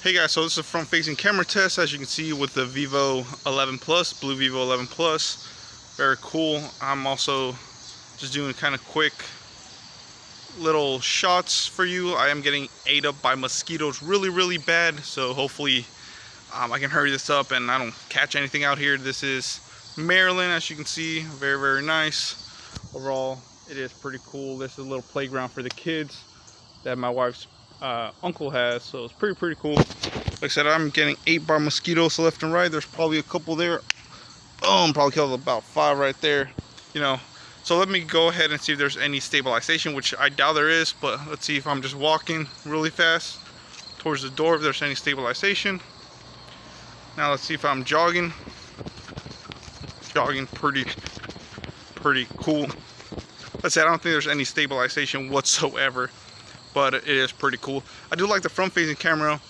Hey guys, so this is a front facing camera test, as you can see, with the Vivo 11 Plus, Blue Vivo 11 Plus. Very cool. I'm also just doing kind of quick little shots for you. I am getting ate up by mosquitoes really bad, so hopefully I can hurry this up and I don't catch anything out here. This is Maryland, as you can see. Very nice. Overall, it is pretty cool. This is a little playground for the kids that my wife's uncle has, so it's pretty cool. Like I said, I'm getting ate by mosquitoes left and right. There's probably a couple there. I'm probably killed about 5 right there, you know. So let me go ahead and see if there's any stabilization, which I doubt there is, but let's see if I'm just walking really fast towards the door, if there's any stabilization. Now let's see if I'm jogging pretty cool. Let's say I don't think there's any stabilization whatsoever, but it is pretty cool. I do like the front facing camera.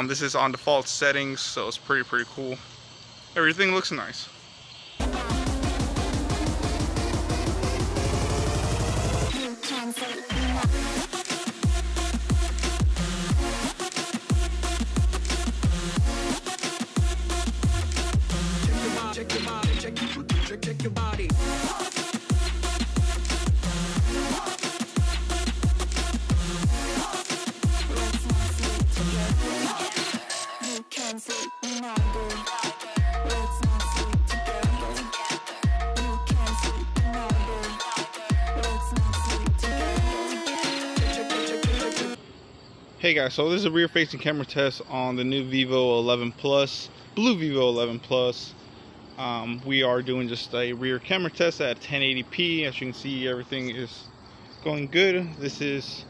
This is on default settings, so it's pretty cool. Everything looks nice. Check your body. Hey guys, so this is a rear facing camera test on the new Vivo 11 Plus, Blue Vivo 11 Plus. We are doing just a rear camera test at 1080p. As you can see, everything is going good. This is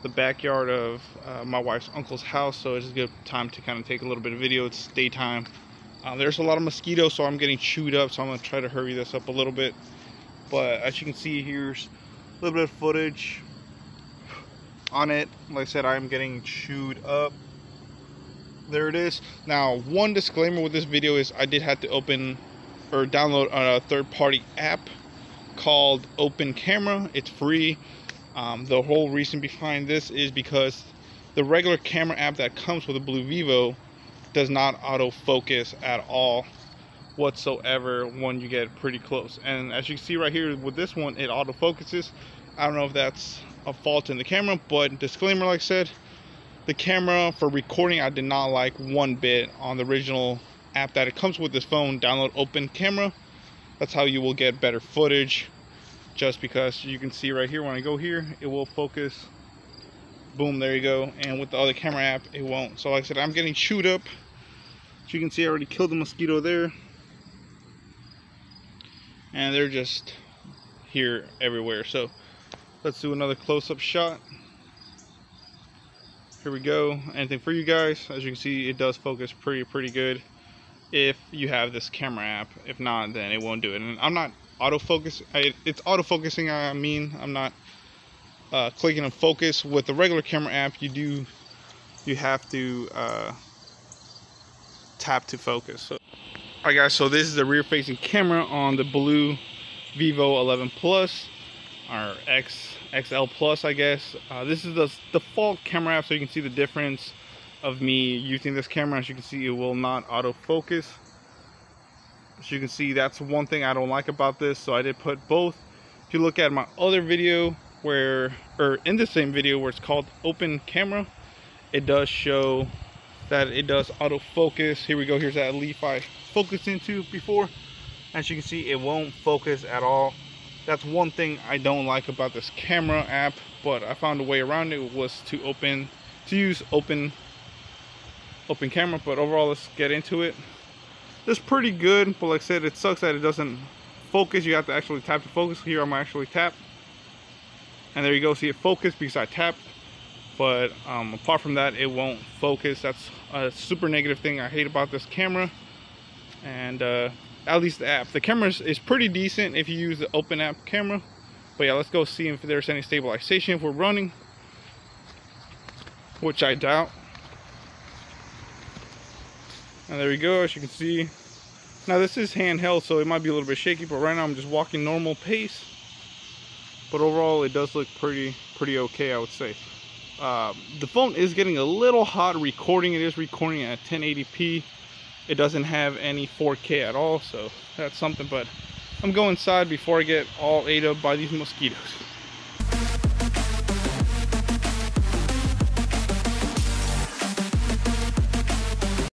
the backyard of my wife's uncle's house, so it's a good time to kind of take a little bit of video. It's daytime. There's a lot of mosquitoes, so I'm getting chewed up, so I'm going to try to hurry this up a little bit. But as you can see, here's a little bit of footage on it. Like I said, I'm getting chewed up. There it is. Now, one disclaimer with this video is I did have to open or download a third-party app called Open Camera. It's free. The whole reason behind this is because the regular camera app that comes with the Blue Vivo does not autofocus at all whatsoever when you get pretty close. And as you can see right here with this one, it autofocuses. I don't know if that's a fault in the camera, but disclaimer, like I said, the camera for recording I did not like one bit on the original app that it comes with this phone. Download Open Camera. That's how you will get better footage, just because you can see right here when I go here, it will focus. Boom, there you go. And with the other camera app, it won't. So like I said, I'm getting chewed up. As you can see, I already killed the mosquito there, and they're just here everywhere. So let's do another close-up shot. Here we go. Anything for you guys. As you can see, it does focus pretty good if you have this camera app. If not, then it won't do it. And I'm not autofocus. It's autofocusing. I mean, I'm not clicking on focus. With the regular camera app, you have to tap to focus. So, alright guys, so this is the rear-facing camera on the Blue Vivo 11 Plus, or XL Plus, I guess. This is the default camera app, so you can see the difference of me using this camera. As you can see, it will not autofocus. As you can see, that's one thing I don't like about this, so I did put both. If you look at my other video or in the same video where it's called Open Camera, it does show that it does autofocus. Here we go. Here's that leaf I focused into before. As you can see, it won't focus at all. That's one thing I don't like about this camera app, but I found a way around it. Was to use open camera. But overall, let's get into it. It's pretty good, but like I said, it sucks that it doesn't focus. You have to actually tap to focus. Here I'm actually tap, and there you go. See, it focused because I tapped. But apart from that, it won't focus. That's a super negative thing I hate about this camera. And at least the app. The camera is pretty decent if you use the open app camera. But yeah, let's go see if there's any stabilization if we're running, which I doubt. And there we go. As you can see, now this is handheld, so it might be a little bit shaky, but right now I'm just walking normal pace. But overall, it does look pretty okay, I would say. The phone is getting a little hot recording. It is recording at 1080p. It doesn't have any 4K at all, so that's something. But I'm going inside before I get all ate up by these mosquitoes.